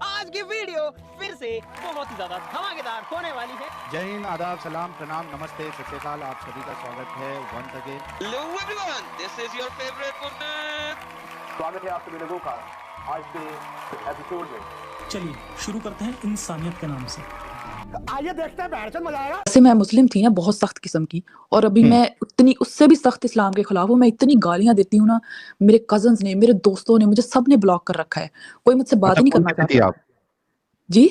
آج کی ویڈیو پھر سے بہت ہی زیادہ دھماکےدار ہونے والی ہے. جے ہند، آداب، سلام، پرنام، نمستے، ست شری اکال. آپ سبھی کا سواگت ہے once again. Hello everyone, this is your favorite Punit. سواگت ہے آپ سبھی لوگوں کا آج کے ایپیسوڈ میں. چلیے شروع کرتے ہیں انسانیت کے نام سے. آئیے دیکھتے ہیں بہرچند مزہ آئے گا. ویسے میں مسلم تھی نا، بہت سخت قسم کی، اور ابھی میں اتنی اس سے بھی سخت اسلام کے خلاف ہوں. میں اتنی گالیاں دیتی ہوں نا، میرے کزنز نے، میرے دوستوں نے، مجھے سب نے بلاک کر رکھا ہے. کوئی مجھ سے بات ہی نہیں کرنا چاہتا. آپ جی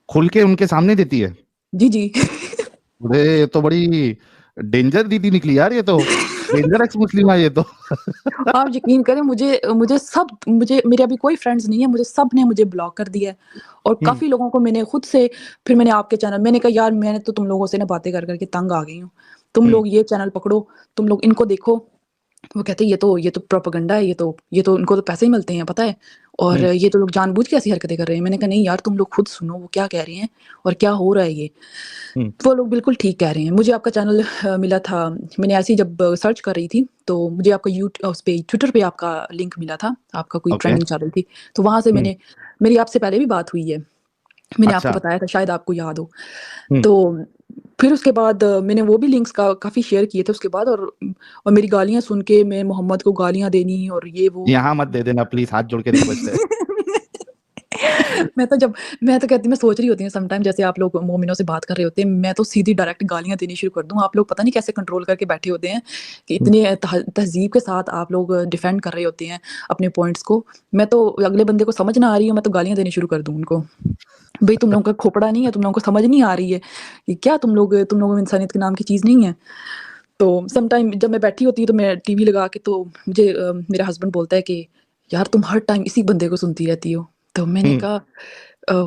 کھل کے ان کے سامنے دیتی ہے؟ جی جی. یہ تو بڑی ڈینجر دیدی نکلی یار. یہ تو ڈینجر ایکس مسلم ہے یہ تو. آپ یقین کریں، مجھے میرے ابھی کوئی فرینڈز نہیں ہے، مجھے سب نے مجھے بلاک کر دیا ہے. اور کافی لوگوں کو میں نے خود سے، پھر میں نے آپ کے چینل، میں نے کہا یار میں نے تو تم لوگوں سے نا باتیں کر کر کے تنگ آ گئی ہوں. تم لوگ یہ چینل پکڑو، تم لوگ ان کو دیکھو. وہ کہتے ہیں یہ تو پروپیگنڈا ہے، یہ تو ان کو تو پیسے ہی ملتے ہیں پتہ ہے، اور یہ تو لوگ جان بوجھ کے ایسی حرکتیں کر رہے ہیں. میں نے کہا نہیں یار، تم لوگ خود سنو وہ کیا کہہ رہی ہیں اور کیا ہو رہا ہے. یہ وہ لوگ بالکل ٹھیک کہہ رہے ہیں. مجھے آپ کا چینل ملا تھا، میں نے ایسی جب سرچ کر رہی تھی تو مجھے آپ کا اس پہ ٹویٹر پہ آپ کا لنک ملا تھا، آپ کا کوئی ٹرینڈنگ چل رہی تھی، تو وہاں سے میری آپ سے پہلے بھی بات ہوئی ہے. میں نے آپ کو بتایا تھا، شاید آپ کو یاد ہو. تو پھر اس کے بعد میں نے وہ بھی لنکس کافی شیئر کیے تھے اس کے بعد، اور میری گالیاں سن کے میں محمد کو گالیاں دینی اور یہ وہ. یہاں مت دے دینا پلیز، ہاتھ جوڑ کے ریکویسٹ ہے. میں تو کہتی، میں سوچ رہی ہوتی ہوں سم ٹائم، جیسے آپ لوگ مومنوں سے بات کر رہے ہوتے ہیں، میں تو سیدھی ڈائریکٹ گالیاں دینی شروع کر دوں. آپ لوگ پتہ نہیں کیسے کنٹرول کر کے بیٹھے ہوتے ہیں کہ اتنے تہذیب کے ساتھ آپ لوگ ڈیفینڈ کر رہے ہوتے ہیں اپنے پوائنٹس کو. میں تو اگلے بندے کو سمجھ نہ آ رہی ہوں، میں تو گالیاں دینی شروع کر دوں ان کو. بھئی تم لوگوں کا کھوپڑا نہیں ہے، تم لوگوں کو سمجھ نہیں آ رہی ہے کہ کیا تم لوگوں میں انسانیت کے نام کی چیز نہیں ہے. تو سم ٹائم جب میں بیٹھی ہوتی ہوں تو میں ٹی وی لگا کے، تو مجھے میرا ہسبینڈ بولتا ہے کہ یار تم ہر ٹائم اسی بندے کو سنتی رہتی ہو. تو میں نے کہا،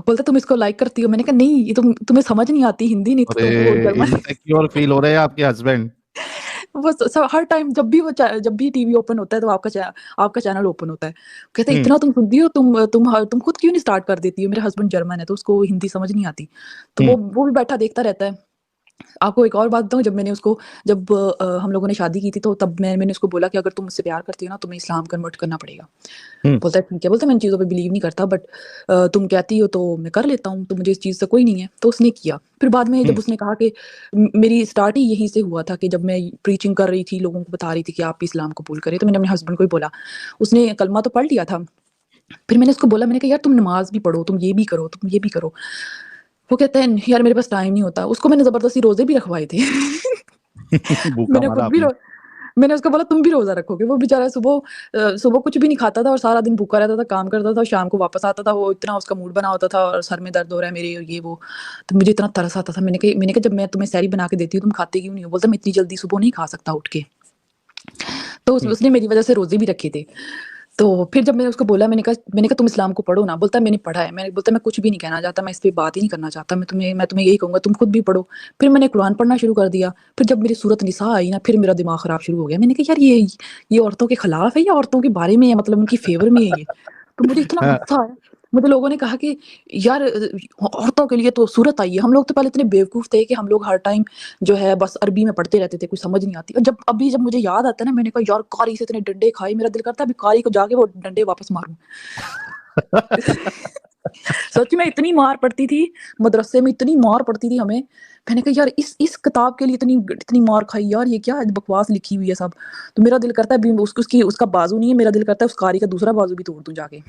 بولتا تم اس کو لائک کرتی ہو. میں نے کہا نہیں، یہ تمہیں سمجھ نہیں آتی ہندی نہیں تو وہ انسیکیور فیل ہو رہے ہیں آپ کے ہسبینڈ. وہ ہر ٹائم جب بھی ٹی وی اوپن ہوتا ہے تو آپ کا چینل اوپن ہوتا ہے، کہتے ہیں اتنا تم سنتی ہو، تم خود کیوں نہیں اسٹارٹ کر دیتی ہو. میرا ہسبینڈ جرمن ہے تو اس کو ہندی سمجھ نہیں آتی، تو وہ بھی بیٹھا دیکھتا رہتا ہے. آپ کو ایک اور بات بتاؤں، جب ہم لوگوں نے شادی کی تھی تو تب میں نے اس کو بولا کہ اگر تم مجھ سے پیار کرتی ہو نا، تمہیں اسلام کنورٹ کرنا پڑے گا. بولتا ہے ٹھیک ہے. بولتا ہے میں ان چیزوں پہ بلیو نہیں کرتا، بٹ تم کہتی ہو تو میں کر لیتا ہوں، تو مجھے اس چیز سے کوئی نہیں ہے. تو اس نے کیا. پھر بعد میں جب اس نے کہا کہ میری اسٹارٹ ہی یہیں سے ہوا تھا کہ جب میں پریچنگ کر رہی تھی، لوگوں کو بتا رہی تھی کہ آپ بھی اسلام قبول کریں، تو میں نے اپنے ہسبینڈ کو ہی بولا. اس نے کلمہ تو پڑھ لیا تھا. پھر میں نے اس کو بولا، میں نے کہا یار تم نماز بھی پڑھو، تم یہ بھی کرو، تم یہ بھی کرو. وہ کہتے ہیں یار میرے پاس ٹائم نہیں ہوتا. اس کو میں نے زبردستی روزے بھی رکھوائے تھے. میں نے خود بھی میں نے اس کو بولا تم بھی روزہ رکھو گے. وہ بیچارہ صبح کچھ بھی نہیں کھاتا تھا اور سارا دن بھوکا رہتا تھا، کام کرتا تھا، شام کو واپس آتا تھا. وہ اتنا اس کا موڈ بنا ہوتا تھا اور سر میں درد ہو رہا ہے میرے، یہ وہ. تو مجھے اتنا ترس آتا تھا. میں نے کہا جب میں تمہیں سحری بنا کے دیتی ہوں تم کھاتے کیوں نہیں ہو؟ بولتا میں اتنی جلدی صبح نہیں کھا سکتا اٹھ کے. تو اس نے میری وجہ سے روزے بھی رکھے تھے. تو پھر جب میں نے اس کو بولا، میں نے کہا تم اسلام کو پڑھو نا. بولتا میں نے پڑھا ہے. بولتا میں کچھ بھی نہیں کہنا چاہتا، میں اس پہ بات ہی نہیں کرنا چاہتا. میں تمہیں یہی کہوں گا تم خود بھی پڑھو. پھر میں نے قرآن پڑھنا شروع کر دیا. پھر جب میری سورۃ نساء آئی نا، پھر میرا دماغ خراب شروع ہو گیا. میں نے کہا یار یہ عورتوں کے خلاف ہے یا عورتوں کے بارے میں ہے، مطلب ان کی فیور میں ہے یہ. تو مجھے اتنا غصہ آیا. مجھے لوگوں نے کہا کہ یار عورتوں کے لیے تو سورت آئی ہے. ہم لوگ تو پہلے اتنے بیوقوف تھے کہ ہم لوگ ہر ٹائم جو ہے بس عربی میں پڑھتے رہتے تھے، کچھ سمجھ نہیں آتی. اور جب مجھے یاد آتا ہے نا، میں نے کہا یار قاری سے اتنے ڈنڈے کھائے، میرا دل کرتا ہے ابھی قاری کو جا کے وہ ڈنڈے واپس ماروں. سچ میں اتنی مار پڑتی تھی مدرسے میں، اتنی مار پڑتی تھی ہمیں. میں نے کہا یار اس کتاب کے لیے اتنی مار کھائی یار، یہ کیا بکواس لکھی ہوئی ہے سب. تو میرا دل کرتا ہے اس کا بازو نہیں ہے، میرا دل کرتا ہے اس قاری کا دوسرا بازو بھی توڑ دوں جا کے.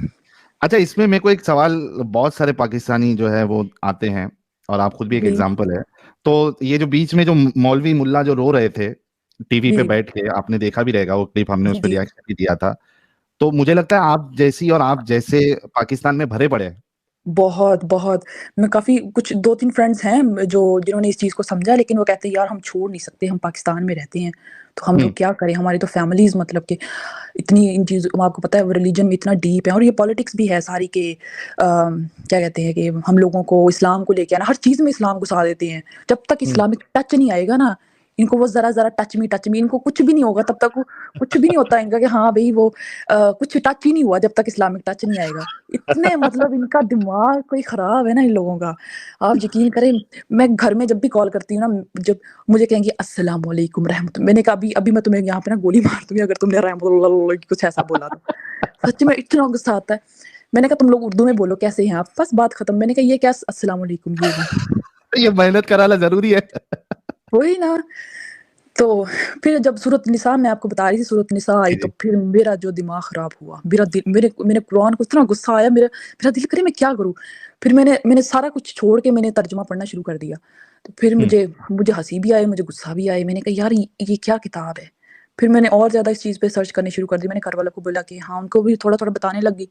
اچھا، اس میں میرے کو ایک سوال، بہت سارے پاکستانی جو ہے وہ آتے ہیں اور آپ خود بھی ایک ایگزامپل ہے. تو یہ جو بیچ میں جو مولوی ملا جو رو رہے تھے ٹی وی پہ بیٹھ کے، آپ نے دیکھا بھی رہے گا وہ کلپ، ہم نے اس پہ ریاکشن بھی دیا تھا. تو مجھے لگتا ہے آپ جیسی اور آپ جیسے پاکستان میں بھرے پڑے ہیں. بہت میں کافی کچھ 2-3 فرینڈس ہیں جنہوں نے اس چیز کو سمجھا، لیکن وہ کہتے ہیں یار ہم چھوڑ نہیں سکتے، ہم پاکستان میں رہتے ہیں تو ہم لوگ کیا کریں. ہماری تو فیملیز مطلب کہ اتنی ان چیزوں، آپ کو پتہ ہے ریلیجن میں اتنا ڈیپ ہے، اور یہ پالیٹکس بھی ہے ساری کہ کیا کہتے ہیں کہ ہم لوگوں کو اسلام کو لے کے آنا، ہر چیز میں اسلام گھسا دیتے ہیں. جب تک اسلامک ٹچ نہیں آئے گا نا، ان کو وہ ذرا ٹچ می ان کو کچھ بھی نہیں ہوگا. تب تک وہ کچھ بھی نہیں ہوتا ان کا کہ ہاں بھائی وہ کچھ ٹچ ہی نہیں ہوا جب تک اسلامک ٹچ نہیں آئے گا. اتنے مطلب ان کا دماغ کوئی خراب ہے نا ان لوگوں کا. آپ یقین کریں، میں گھر میں جب بھی کال کرتی ہوں نا، جب مجھے کہیں گے السلام علیکم رحمت، میں نے کہا ابھی میں تمہیں یہاں پہ نا گولی مار دوں گی اگر تم نے رحمت اللہ کچھ ایسا بولا تو. سچ میں اتنا غصہ آتا ہے. میں نے کہا تم لوگ اردو میں بولو کیسے ہیں آپ, بس بات ختم. میں نے کہا یہ کیا السلام علیکم یہ محنت کرانا ضروری ہے. وہی نا. تو پھر جب سورۃ النساء میں آپ کو بتا رہی تھی سورۃ النساء آئی تو پھر میرا جو دماغ خراب ہوا, میرا دل میرے قرآن کو اتنا غصہ آیا, میرا دل کرے میں کیا کروں. پھر میں نے سارا کچھ چھوڑ کے میں نے ترجمہ پڑھنا شروع کر دیا. تو پھر مجھے ہنسی بھی آئی, مجھے غصہ بھی آئی. میں نے کہا یار یہ کیا کتاب ہے. پھر میں نے اور زیادہ اس چیز پہ سرچ کرنی شروع کر دی. میں نے گھر والوں کو بولا کہ ہاں, ان کو بھی تھوڑا تھوڑا بتانے لگی.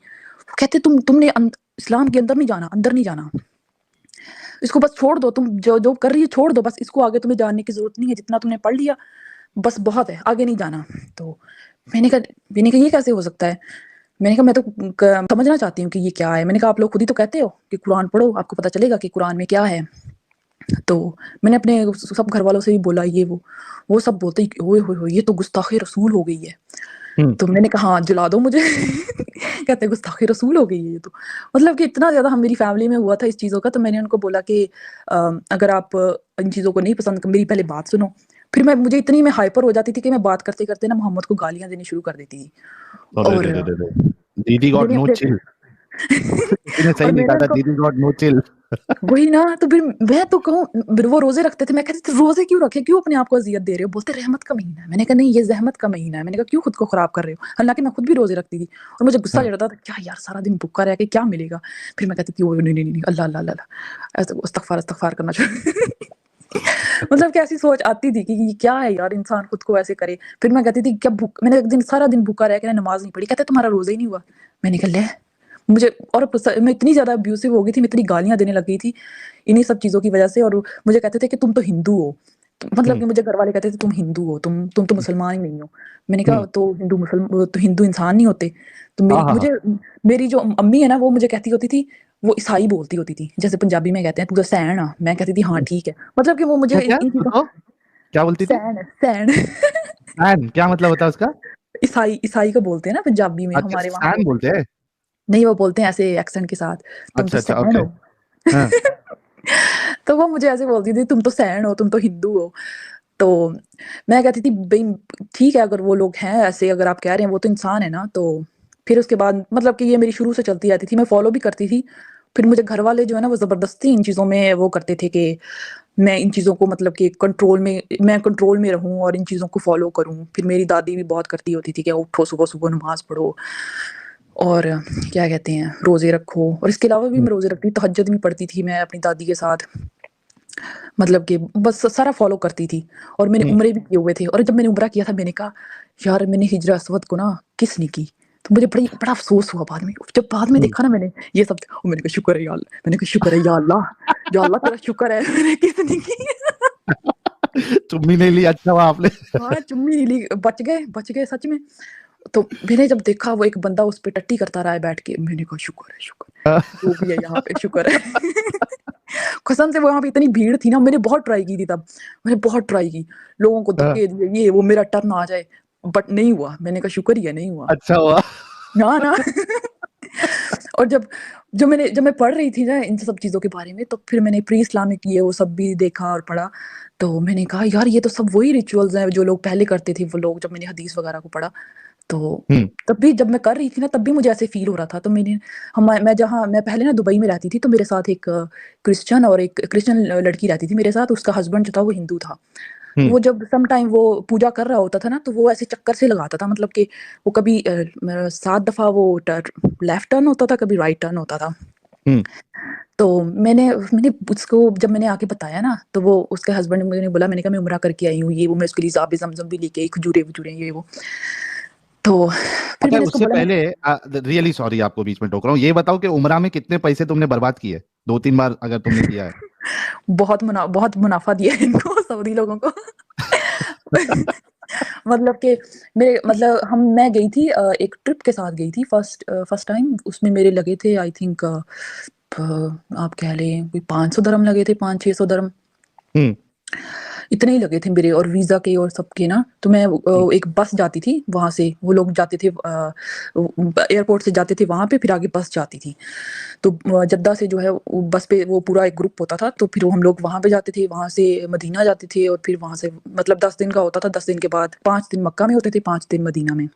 وہ کہتے تم نے اسلام کے اندر نہیں جانا, اس کو بس چھوڑ دو, تم جو کر رہی ہے چھوڑ دو, بس اس کو آگے تمہیں جاننے کی ضرورت نہیں ہے, جتنا تم نے پڑھ لیا بس بہت ہے, آگے نہیں جانا. تو میں نے کہا یہ کیسے ہو سکتا ہے. میں نے کہا میں تو سمجھنا چاہتی ہوں کہ یہ کیا ہے. میں نے کہا آپ لوگ خود ہی تو کہتے ہو کہ قرآن پڑھو, آپ کو پتہ چلے گا کہ قرآن میں کیا ہے. تو میں نے اپنے سب گھر والوں سے بھی بولا, یہ وہ سب بولتے ہوئے یہ تو گستاخی رسول ہو گئی ہے. تو میں نے کہا ہاں جلا دو مجھے. کہتے گستاخی رسول ہو گئی ہے یہ تو, مطلب کہ اتنا زیادہ میری فیملی میں ہوا تھا اس چیزوں کا. تو میں نے ان کو بولا کہ اگر آپ ان چیزوں کو نہیں پسند, میری پہلے بات سنو. پھر مجھے اتنی میں ہائپر ہو جاتی تھی کہ میں بات کرتے کرتے نا محمد کو گالیاں دینے شروع کر دیتی تھی. اور دیدی گاٹ نو چل. صحیح نہیں کہا, دیدی گاٹ نو چل. وہی نا. تو پھر میں تو کہوں, وہ روزے رکھتے تھے, میں کہتی تھی روزے کیوں رکھے, کیوں اپنے آپ کو اذیت دے رہے ہو. بولتے رحمت کا مہینہ ہے. میں نے کہا نہیں, یہ زحمت کا مہینہ ہے. میں نے کہا کیوں خود کو خراب کر رہے ہو, حالانکہ میں خود بھی روزے رکھتی تھی اور مجھے غصہ چڑھتا تھا کیا یار سارا دن بھوکا رہ کے کیا ملے گا. پھر میں کہتی تھی نہیں اللہ ایسا استغفار کرنا چاہیے. مطلب کہ ایسی سوچ آتی تھی کہ یہ کیا ہے یار, انسان خود کو ایسے کرے. پھر میں کہتی تھی کیا میں نے سارا دن بھوکا رہ کے نماز نہیں پڑھی. کہتے تمہارا روزہ ہی نہیں ہوا. میں نے کہا لے مجھے, اور میں اتنی زیادہ ابیوسو ہو گئی تھی, میں اتنی گالیاں دینے لگ گئی تھی انہی سب چیزوں کی وجہ سے. اور مجھے کہتے تھے کہ تم تو ہندو ہو, مطلب کہ مجھے گھر والے کہتے تھے تم ہندو ہو, تم تو مسلمان ہی نہیں ہو. میں نے کہا تو ہندو انسان نہیں ہوتے. تو میری جو امی ہے نا وہ مجھے کہتی ہوتی تھی, وہ عیسائی بولتی ہوتی تھی, جیسے پنجابی میں کہتے ہیں تو سین. میں کہتی تھی ہاں ٹھیک ہے, مطلب کہ وہ مجھے کیا بولتی تھی, سین کیا مطلب ہوتا ہے اس کا. عیسائی کو بولتے ہیں نا پنجابی میں, ہمارے وہاں سین بولتے ہیں نہیں, وہ بولتے ہیں ایسے ایکسنٹ کے ساتھ, تم تو اچھا سین ہو. تو وہ مجھے ایسے بولتی تھی تم تو سین ہو, تم تو ہندو ہو. تو میں کہتی تھی بھائی ٹھیک ہے, اگر وہ لوگ ہیں ایسے, اگر آپ کہہ رہے ہیں وہ تو انسان ہے نا. تو پھر اس کے بعد مطلب کہ یہ میری شروع سے چلتی آتی تھی, میں فالو بھی کرتی تھی. پھر مجھے گھر والے جو ہے نا وہ زبردستی ان چیزوں میں وہ کرتے تھے کہ میں ان چیزوں کو مطلب کہ کنٹرول میں رہوں اور ان چیزوں کو فالو کروں. پھر میری دادی بھی بہت کرتی ہوتی تھی کہ اٹھو صبح نماز پڑھو اور کیا کہتے ہیں روزے رکھو. اور اس کے علاوہ بھی میں روزے رکھتی, تہجد بھی پڑھتی تھی میں اپنی دادی کے ساتھ, مطلب کہ بس سارا فالو کرتی تھی. اور میں نے عمرے بھی کیے ہوئے تھے. اور جب میں نے عمرہ کیا تھا میں نے کہا یار میں نے ہجرہ اسود کو نا کس نے کی. تو مجھے بڑا افسوس ہوا بعد میں, جب بعد میں دیکھا نا میں نے یہ سب. میں نے کہا شکر ہے یا اللہ, میں نے کہا شکر ہے یا اللہ تیرا شکر ہے میں نے کس نے کی. چمی نہیں لی, اچھا ہوا آپ نے. ہاں چمی نہیں لی, بچ گئے سچ میں. تو میں نے جب دیکھا وہ ایک بندہ اس پہ ٹٹی کرتا رہا ہے بیٹھ کے, میں نے کہا شکر ہے جو بھی ہے یہاں پہ شکر ہے. قسم سے وہاں پہ اتنی بھیڑ تھی نا, میں نے بہت ٹرائی کی تھی تب, میں نے بہت ٹرائی کی, لوگوں کو دھکے دیے یہ وہ, میرا ٹرن آ جائے, بٹ نہیں ہوا. میں نے کہا شکر ہی ہے نہیں ہوا. اچھا ہوا نا. اور جب میں پڑھ رہی تھی نا ان سب چیزوں کے بارے میں, تو پھر میں نے پری اسلامک یہ وہ سب بھی دیکھا اور پڑھا. تو میں نے کہا یار یہ تو سب وہی ریچولز ہیں جو لوگ پہلے کرتے تھے وہ لوگ. جب میں نے حدیث وغیرہ کو پڑھا تو تب بھی جب میں کر رہی تھی نا تب بھی مجھے ایسے فیل ہو رہا تھا. تو میں پہلے نا دبئی میں رہتی تھی, تو میرے ساتھ ایک کرسچن لڑکی رہتی تھی میرے ساتھ. اس کا ہسبینڈ جو تھا وہ ہندو تھا. وہ جب سم ٹائم وہ پوجا کر رہا ہوتا تھا نا تو وہ ایسے چکر سے لگاتا تھا, مطلب کہ وہ کبھی 7 دفعہ وہ لیفٹ ٹرن ہوتا تھا, کبھی رائٹ ٹرن ہوتا تھا. تو میں نے اس کو جب میں نے آ کے بتایا نا تو وہ اس کے ہسبینڈ نے مجھے بولا, میں نے کہا میں عمرہ کر کے آئی ہوں, یہ وہ میں اس کے لیے آب زمزم بھی لے کے آئی, کھجورے یہ وہ. تو پھر میں نے اس کو سے بولا پہلے ریئلی سوری آپ کو بیچ میں ٹوک رہا ہوں, یہ بتاؤ کہ عمرہ میں کتنے پیسے تم نے برباد کیے 2-3 بار اگر تم نے کیا ہے. بہت منافع دیا ہے ان کو, سعودی لوگوں کو. مطلب کہ میں گئی تھی ایک ٹرپ کے ساتھ گئی تھی فرسٹ ٹائم. اس میں میرے لگے تھے آئی تھنک آپ کہہ لیں کوئی 500 درہم لگے تھے, 500-600 درہم اتنے ہی لگے تھے میرے, اور ویزا کے اور سب کے نا. تو میں ایک بس جاتی تھی وہاں سے, وہ لوگ جاتے تھے ایئرپورٹ سے جاتے تھے وہاں پہ, پھر آگے بس جاتی تھی. تو جدہ سے جو ہے بس پہ وہ پورا ایک گروپ ہوتا تھا, تو پھر ہم لوگ وہاں پہ جاتے تھے, وہاں سے مدینہ جاتے تھے, اور پھر وہاں سے مطلب 10 دن کا ہوتا تھا. 10 دن کے بعد 5 دن مکہ میں ہوتے تھے, 5 دن مدینہ میں.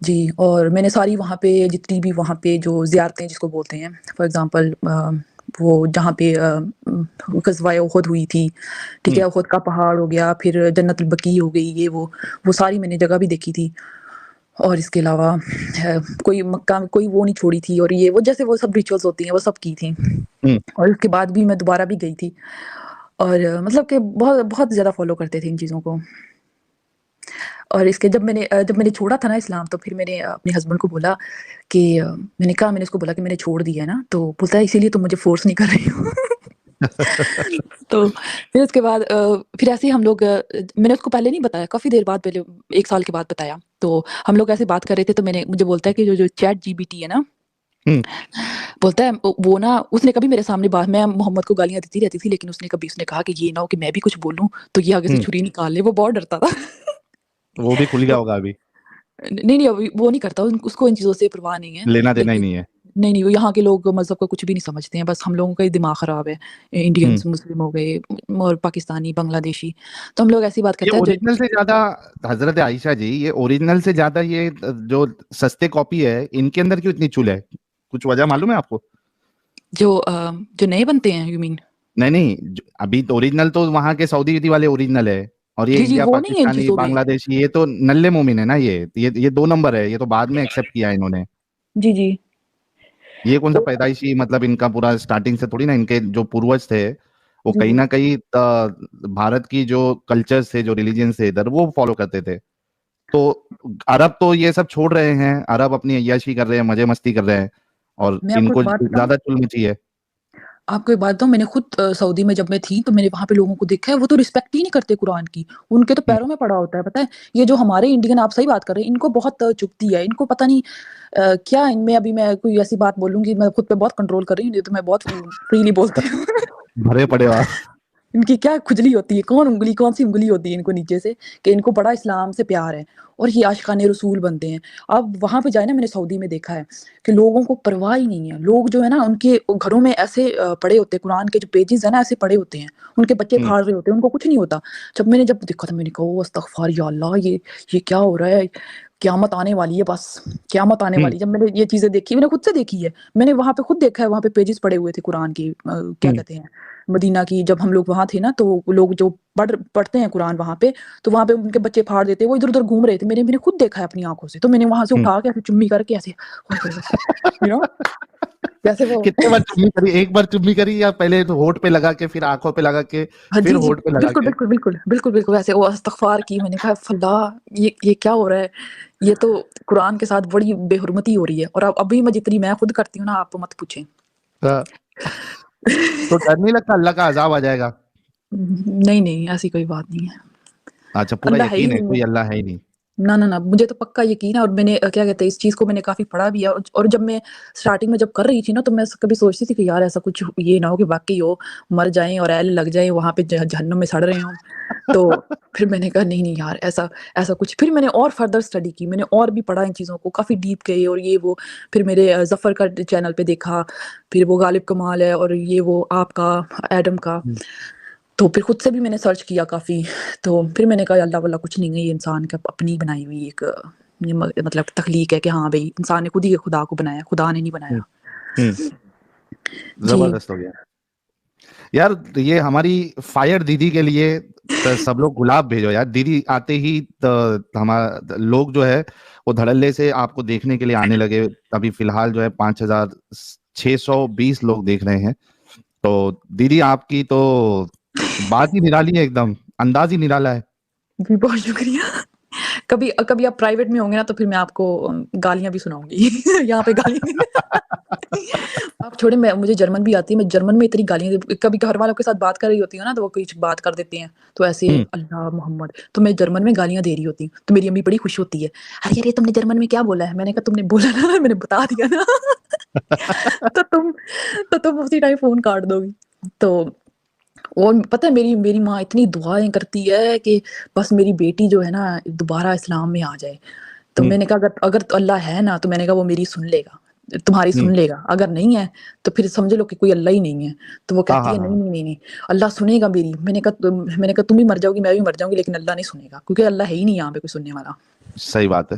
جی، اور میں نے ساری وہاں پہ جتنی بھی وہاں پہ جو زیارتیں جس کو بولتے ہیں، فار ایگزامپل وہ جہاں پہ غزوہ احد ہوئی تھی، ٹھیک ہے، احد کا پہاڑ ہو گیا، پھر جنت البقیع ہو گئی، یہ وہ ساری میں نے جگہ بھی دیکھی تھی. اور اس کے علاوہ کوئی مکہ میں کوئی وہ نہیں چھوڑی تھی، اور یہ وہ جیسے وہ سب ریچولس ہوتی ہیں وہ سب کی تھیں. اور اس کے بعد بھی میں دوبارہ بھی گئی تھی، اور مطلب کہ بہت بہت زیادہ فالو کرتے تھے ان چیزوں کو. اور اس کے جب میں نے چھوڑا تھا نا اسلام، تو پھر میں نے اپنے ہسبینڈ کو بولا کہ میں نے اس کو بولا کہ میں نے چھوڑ دیا ہے نا، تو بولتا ہے اسی لیے تم مجھے فورس نہیں کر رہی ہو. تو پھر اس کے بعد پھر ایسے ہی ہم لوگ، میں نے اس کو پہلے نہیں بتایا، کافی دیر بعد، پہلے 1 سال کے بعد بتایا. تو ہم لوگ ایسے بات کر رہے تھے، تو مجھے بولتا ہے کہ جو چیٹ جی بی ٹی ہے نا، بولتا ہے وہ نا، اس نے کبھی میرے سامنے بات، میں محمد کو گالیاں دیتی رہتی تھی، لیکن اس نے کہا کہ یہ نہ ہو کہ میں بھی کچھ بولوں تو یہ آگے سے چھری نکال لے. وہ بہت ڈرتا تھا. وہ بھی کھل گیا ہوگا ابھی. نہیں ابھی وہ نہیں کرتا، اس کو ان چیزوں سے پرواہ نہیں ہے، لینا دینا ہی لیکن نہیں ہے. نہیں وہ یہاں کے لوگ مذہب کو کچھ بھی نہیں سمجھتے ہیں، بس ہم لوگوں کا ہی دماغ خراب ہے، انڈینس مسلم ہو گئے اور پاکستانی بنگلہ دیشی. تو ہم لوگ ایسی بات یہ کرتے ہیں اوریجنل سے زیادہ، حضرت عائشہ جی، یہ اوریجنل سے زیادہ یہ جو سستے کاپی ہے، ان کے اندر کیوں اتنی چول ہے؟ کچھ وجہ معلوم ہے آپ کو؟ جو نئے بنتے ہیں، یو مین؟ نہیں ابھی تو اوریجنل تو وہاں کے سعودی والے اوریجنل ہے، اور یہ جی انڈیا وہ نہیں ہے ان پاکستانی چیزوں میں. بنگلہ دیشی یہ تو نلے مومن ہے نا. یہ 2 نمبر ہے، یہ تو بعد میں ایکسپٹ کیا انہوں نے. جی یہ کون سا پیدائشی، مطلب ان کا پورا سٹارٹنگ سے تھوڑی نا، ان کے جو پوروج تھے وہ کہیں نہ کہیں بھارت کی جو کلچر سے، جو ریلیجن سے ادھر، وہ فالو کرتے تھے. تو عرب تو یہ سب چھوڑ رہے ہیں، عرب اپنی عیاشی کر رہے ہیں، مزے مستی کر رہے ہیں، اور میں آپ ان کو کو ایک بات بتاؤں، زیادہ چل مچی ہے. آپ کو ایک بات بتاؤں، میں نے خود سعودی میں جب میں تھی تو میں نے وہاں پہ لوگوں کو دیکھا ہے، وہ تو رسپیکٹ ہی نہیں کرتے قرآن کی. ان کے تو پیروں میں پڑا ہوتا ہے. پتہ ہے یہ جو ہمارے انڈین، آپ صحیح بات کر رہے ہیں، ان کو بہت چبھتی ہے. ان کو پتہ نہیں کیا ان میں، ابھی میں کوئی ایسی بات بولوں گی، میں خود پہ بہت کنٹرول کر رہی ہوں، تو میں بہت فریلی بولتی ہوں. بھرے پڑے ہو. ان کی کیا کھجلی ہوتی ہے، کون سی انگلی ہوتی ہے ان کو نیچے سے، کہ ان کو بڑا اسلام سے پیار ہے، اور یہ عاشقان رسول بنتے ہیں. اب وہاں پہ جائے نا، میں نے سعودی میں دیکھا ہے کہ لوگوں کو پرواہ ہی نہیں ہے. لوگ جو ہے نا، ان کے گھروں میں ایسے پڑے ہوتے ہیں، قرآن کے جو پیجز ہیں نا ایسے پڑے ہوتے ہیں، ان کے بچے پھاڑ رہے ہوتے ہیں، ان کو کچھ نہیں ہوتا. جب میں نے دیکھا تھا، میں نے کہا استغفار یا اللہ، یہ کیا ہو رہا ہے؟ قیامت آنے والی ہے، بس قیامت آنے والی. جب میں نے یہ چیزیں دیکھی، میں نے خود سے دیکھی ہے، میں نے وہاں پہ خود دیکھا ہے، وہاں پہ پیجز پڑے ہوئے تھے قرآن کی، کیا کہتے ہیں، مدینہ کی. جب ہم لوگ وہاں تھے نا، تو لوگ جو پڑھتے ہیں قرآن وہاں پہ، تو وہاں پہ ان کے بچے پھاڑ دیتے، وہ ادھر ادھر گھوم رہے تھے. میں نے خود دیکھا ہے اپنی آنکھوں سے. تو میں نے وہاں سے اٹھا کے ایسے چمی کر کے ایسے کیسے وہ کتنے بار چمی کری؟ ایک بار چمی کری، یا پہلے تو ہونٹ پہ لگا کے، پھر آنکھوں پہ لگا کے، پھر جی ہونٹ پہ لگا بالکل کے؟ بالکل بالکل بالکل بالکل ایسے وہ استغفار کی. میں نے کہا فلا، یہ کیا ہو رہا ہے؟ یہ تو قرآن کے ساتھ بڑی بے حرمتی ہو رہی ہے. اور ابھی میں جتنی میں خود کرتی ہوں نا، آپ مت پوچھیں. تو ڈر نہیں لگتا اللہ کا عذاب آ جائے گا؟ نہیں ایسی کوئی بات نہیں ہے. اچھا، پورا اللہ ہے ہی یقین ہے نہیں کوئی اللہ ہے ہی نہیں؟ نہ مجھے تو پکا یقین ہے. اور میں نے کیا کہتے ہیں، اس چیز کو میں نے کافی پڑھا بھی ہے. اور جب میں سٹارٹنگ میں جب کر رہی تھی نا، تو میں کبھی سوچتی تھی کہ یار ایسا کچھ یہ نہ ہو کہ واقعی ہو، مر جائیں اور ایل لگ جائیں وہاں پہ جہنم میں سڑ رہے ہوں. تو پھر میں نے کہا نہیں یار، ایسا کچھ. پھر میں نے اور فردر اسٹڈی کی، میں نے اور بھی پڑھا ان چیزوں کو، کافی ڈیپ گئی. اور یہ وہ پھر میرے ظفر کا چینل پہ دیکھا، پھر وہ غالب کمال ہے، اور یہ وہ آپ کا ایڈم کا. تو پھر خود سے بھی میں نے سرچ کیا کافی. تو پھر میں نے کہا اللہ واللہ کچھ نہیں ہے، یہ انسان کا اپنی بنائی ہوئی ایک مطلب تخلیق ہے، کہ ہاں بھائی انسان نے خود ہی خدا کو بنایا، خدا نے نہیں بنایا. جی زبردست ہو گیا یار. یہ ہماری فائر دیدی کے لیے تو سب لوگ گلاب بھیجو یار. دیدی آتے ہی ہمارا لوگ جو ہے وہ دھڑلے سے آپ کو دیکھنے کے لیے آنے لگے. ابھی فی الحال جو ہے 5620 لوگ دیکھ رہے ہیں. تو دیدی آپ کی تو بات ہی نرالی ہے، ایک دم انداز ہی نرالا ہے. جی بہت شکریہ. کبھی آپ پرائیویٹ میں ہوں گے نا، تو پھر میں آپ کو گالیاں بھی سناؤں گی. یہاں پہ گالیاں آپ چھوڑیں، مجھے جرمن بھی آتی ہے. میں جرمن میں اتنی گالیاں، کبھی گھر والوں کے ساتھ بات کر رہی ہوتی ہوں نا، تو وہ کچھ بات کر دیتے ہیں، تو ایسے اللہ محمد، تو میں جرمن میں گالیاں دے رہی ہوتی ہوں. تو میری امی بڑی خوش ہوتی ہے، ارے تم نے جرمن میں کیا بولا ہے؟ میں نے کہا تم نے بولا نا، میں نے بتا دیا نا. تو تم اسی ٹائم فون کاٹ دو گی. تو اور پتہ ہے میری ماں اتنی دعائیں کرتی ہے کہ بس میری بیٹی جو ہے نا دوبارہ اسلام میں آ جائے. تو میں نے کہا اگر اللہ ہے نا، تو میں نے کہا وہ میری سن لے گا، تمہاری سن لے گا. اگر نہیں ہے تو پھر سمجھ لو کہ کوئی اللہ ہی نہیں ہے. تو وہ کہتی ہے نہیں اللہ سنے گا میری. میں نے کہا تم بھی مر جاؤ گی، میں بھی مر جاؤں گی، لیکن اللہ نہیں سنے گا، کیونکہ اللہ ہے ہی نہیں یہاں پہ کوئی سننے والا. صحیح بات ہے.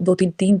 2-3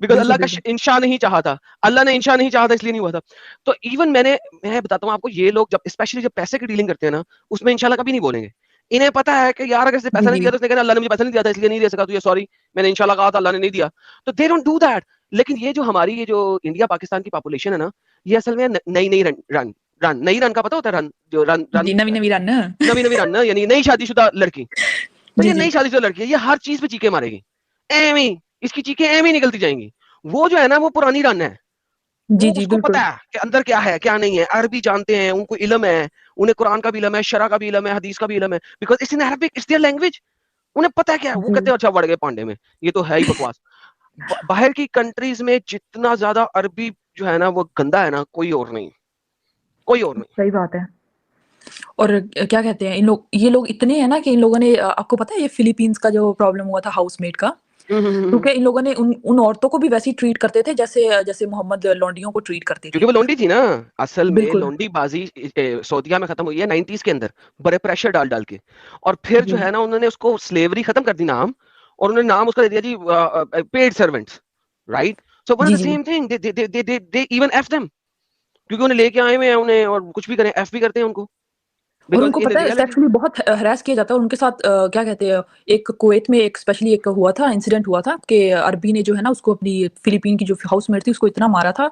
بیکاز اللہ کا انشاء نہیں چاہا تھا, اللہ نے انشاء نہیں چاہا تھا, اس لیے نہیں ہوا تھا. تو ایون میں بتاتا ہوں آپ کو, یہ لوگ جب اسپیشلی جب پیسے کی ڈیلنگ کرتے ہیں نا, اس میں انشاءاللہ کبھی نہیں بولیں گے. انہیں پتا ہے کہ یار اگر اس نے پیسہ نہیں دیا تو اس نے کہا اللہ نے مجھے پیسہ نہیں دیا تھا اس لیے نہیں دے سکا, تو یہ سوری میں نے انشاءاللہ کہا تھا اللہ نے نہیں دیا. تو دے ڈونٹ ڈو دیٹ. لیکن یہ جو ہماری یہ جو انڈیا پاکستان کی پاپولیشن ہے نا, یہ اصل میں نئی رن کا پتہ ہوتا ہے, رن جو رن نئی رن یعنی نئی شادی شدہ لڑکی. تو یہ نئی شادی شدہ لڑکی ہے, یہ ہر چیز پہ چیخیں مارے گی, ایویں اس کی چیخیں ایویں نکلتی جائیں گی. وہ جو ہے نا وہ پرانی رن ہے, اس کو پتا ہے کہ اندر کیا ہے کیا نہیں ہے, عربی جانتے ہیں, ان کو علم ہے, انہیں قرآن کا بھی علم ہے, شرع کا بھی علم ہے, حدیث کا بھی علم ہے, because it's in Arabic, it's their language. انہیں پتا ہے کیا ہے. وہ کہتے ہیں اچھا بڑھ گئے پانڈے میں, یہ تو ہے ہی بکواس. باہر کی کنٹریز میں جتنا زیادہ عربی جو ہے نا وہ گندا ہے نا, کوئی اور نہیں. صحیح بات ہے. اور کیا کہتے ہیں یہ لوگ اتنے ہیں نا کہ ان لوگوں نے, آپ کو پتا ہے یہ فلیپینز کا جو پرابلم ہوا تھا ہاؤس میٹ کا, کیونکہ ان لوگوں نے ان عورتوں کو بھی ویسے ہی ٹریٹ کرتے تھے جیسے محمد لونڈیوں کو ٹریٹ کرتے تھے, کیونکہ وہ لونڈی تھی نا. اصل میں لونڈی بازی سعودیہ میں ختم ہوئی ہے 90s کے اندر, بڑے پریشر ڈال کے, اور پھر جو ہے نا انہوں نے اس کو سلیوری ختم کر دی نام, اور انہوں نے نام اس کا دے دیا جی paid servants, right. So one the same thing, they even if them, کیونکہ انہیں لے کے آئے ہوئے ہیں انہیں, اور کچھ بھی کریں ایف بھی کرتے ہیں ان کو. اور ان کو پتہ ہے سیکشولی بہت ہراس کیا جاتا ہے. ان کے ساتھ کیا کہتے ہیں, ایک کویت میں ایک اسپیشلی ایک ہوا تھا, انسیڈنٹ ہوا تھا کہ عربی نے جو ہے نا اس کو, اپنی فلیپین کی جو ہاؤس میٹ تھی اس کو اتنا مارا تھا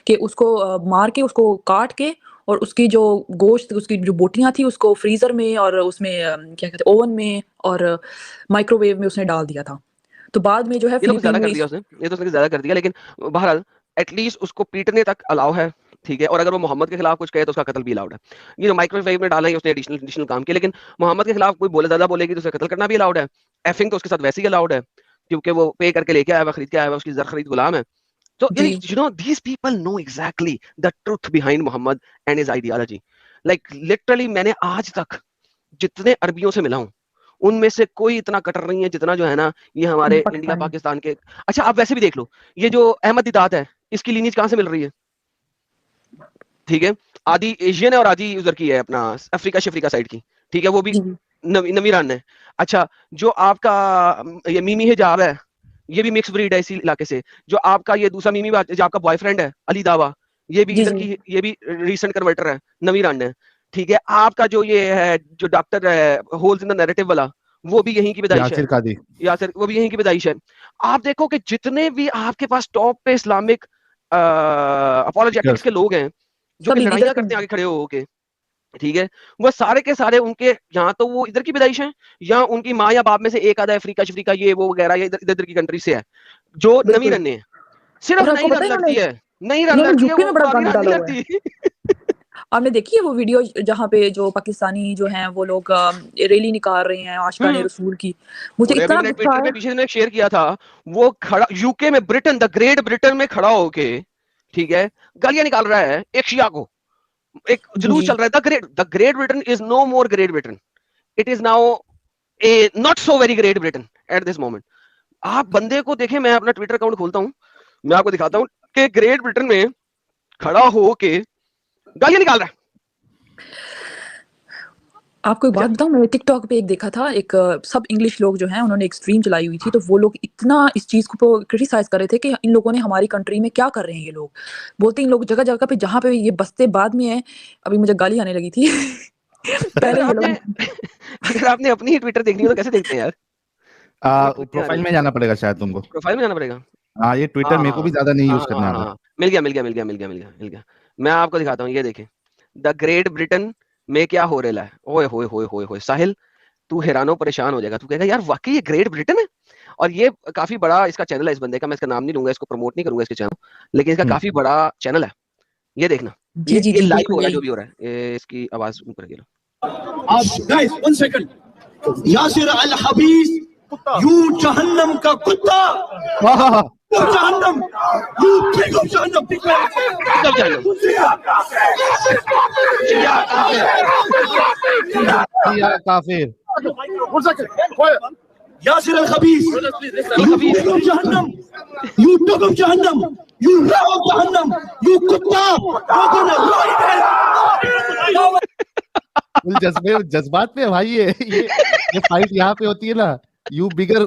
کہ اس کو مار کے, اس کو کاٹ کے, اور اس کی جو گوشت, اس کی جو بوٹیاں تھیں اس کو فریزر میں اور اس میں کیا کہتے ہیں اوون میں اور مائکرو ویو میں اس نے ڈال دیا تھا. تو بعد میں جو ہے یہ تو زیادہ کر دیا, لیکن بہرحال ایٹ لیسٹ اس کو پیٹنے تک الاؤ ہے, ٹھیک ہے. اور اگر وہ محمد کے خلاف کچھ کہے تو اس کا قتل بھی الاؤڈ ہے. یہ جو مائکرو ویو میں ڈالا ہے اس نے ایڈیشنل کام کیا, لیکن محمد کے خلاف کوئی بولے زیادہ بولے گی تو اسے قتل کرنا بھی الاؤڈ ہے. ایفنگ تو اس کے ساتھ ویسے ہی الاؤڈ ہے, کیونکہ وہ پے کر کے لے کے آیا ہوا, خرید کے آیا ہوا, اس کی زر خرید غلام ہے. تو you know these people know exactly the truth behind Muhammad and his ideology. Like literally میں نے آج تک جتنے عربیوں سے ملا ہوں ان میں سے کوئی اتنا کٹر نہیں ہے جتنا جو ہے نا یہ ہمارے انڈیا پاکستان کے. اچھا آپ ویسے بھی دیکھ لو, یہ جو احمد دیدات ہے اس کی لینیج کہاں سے مل رہی ہے, ٹھیک ہے, آدھی ایشین ہے اور آدھی ادھر کی ہے اپنا افریقہ سائڈ کی, ٹھیک ہے, وہ بھی نوی رن ہے. اچھا جو آپ کا یہ میمی حجاب ہے یہ بھی مکس بریڈ ہے اسی علاقے سے. جو آپ کا یہ دوسرا میمی جو آپ کا بوائے فرینڈ ہے علی داوا, یہ بھی ادھر کی, یہ بھی ریسنٹ کنورٹر ہے, نوی رن ہے, ٹھیک ہے. آپ کا جو یہ ہے جو ڈاکٹر ہے ہولز ان دی نیریٹو والا, وہ بھی یہیں کی پیدائش ہے, یاسر وہ بھی یہیں کی پیدائش ہے. آپ دیکھو کہ جتنے بھی آپ کے پاس ٹاپ پہ اسلامک اپولوجیٹکس کے لوگ ہیں جو کہ لڑائیاں کرتے ہیں آگے کھڑے ہو کے, ٹھیک ہے, وہ سارے کے سارے ان کے یہاں تو وہ ادھر کی پیدائش ہیں, یا ان کی ماں یا باپ میں سے ایک آدھا افریقہ یہ وہ وغیرہ یہ ادھر کی کنٹری سے ہے جو نئی رن ہے. صرف نئی رن لڑتی ہے, نئی رن لڑتی ہے, وہ پرانی رن نہیں لڑتی. آپ نے دیکھی ہے وہ ویڈیو جہاں پہ جو پاکستانی جو ہیں وہ لوگ ریلی نکال رہے ہیں عاشقان رسول کی, مجھے اتنا غصہ آیا. پیچھے نے شیئر کیا تھا, وہ کھڑا یو کے میں برٹن, دا گریٹ برٹن میں کھڑا ہو کے, ٹھیک ہے, گالیاں نکال رہا ہے ایک شیعہ کو, ایک جلوس چل رہا ہے. The Great Britain is no more Great Britain, it is now a not so very Great Britain at this moment. آپ بندے کو دیکھیں, میں اپنا ٹویٹر اکاؤنٹ کھولتا ہوں, میں آپ کو دکھاتا ہوں کہ گریٹ برٹن میں کھڑا ہو کے گالیاں نکال رہا ہے. آپ کو ایک بات بتاؤں, میں نے ٹک ٹاک پہ ایک دیکھا تھا, ایک سب انگلش لوگ جو ہیں انہوں نے ایک اسٹریم چلائی ہوئی تھی, تو وہ لوگ اتنا اس چیز کو کرٹیسائز کر رہے تھے کہ ان لوگوں نے ہماری کنٹری میں کیا کر رہے ہیں. یہ لوگ بولتے ہیں ان لوگ جگہ جگہ پہ جہاں پہ یہ بستے بعد میں ہیں, ابھی مجھے گالی آنے لگی تھی. اگر آپ نے اپنی ٹویٹر دیکھنی ہو تو کیسے دیکھتے ہیں یار؟ پروفائل میں جانا پڑے گا شاید تم کو, پروفائل میں جانا پڑے گا. ہاں یہ ٹویٹر میرے کو بھی زیادہ نہیں یوز کرنا آتا. مل گیا. میں آپ کو دکھاتا ہوں, یہ دیکھیں دا گریٹ برٹن میں کیا ہو رہا ہے. اوئے ہوئے ہوئے ہوئے ہوئے, ساحل تو حیران و پریشان ہو جائے گا, تو کہے گا یار واقعی یہ گریٹ برٹن ہے. اور یہ کافی بڑا اس کا چینل ہے اس بندے کا, میں اس کا نام نہیں لوں گا, اس کو پروموٹ نہیں کروں گا اس کے چینل, لیکن اس کا کافی بڑا چینل ہے. یہ دیکھنا, یہ لائیو ہو رہا ہے جو بھی ہو رہا ہے. اس کی آواز اوپر گرا. گائز 1 سیکنڈ, یاسر الحبیث یوں جہنم کا کتا, جہنم یوں ٹھیک ہو, جہنم ٹھیک کافر. یاسر الخبیث یوں جہنم, یوں ٹھیک جہنم, یوں راو جہنم, یوں کتا. جذبات پہ بھائی, یہ فائٹ یہاں پہ ہوتی ہے نا, you bigger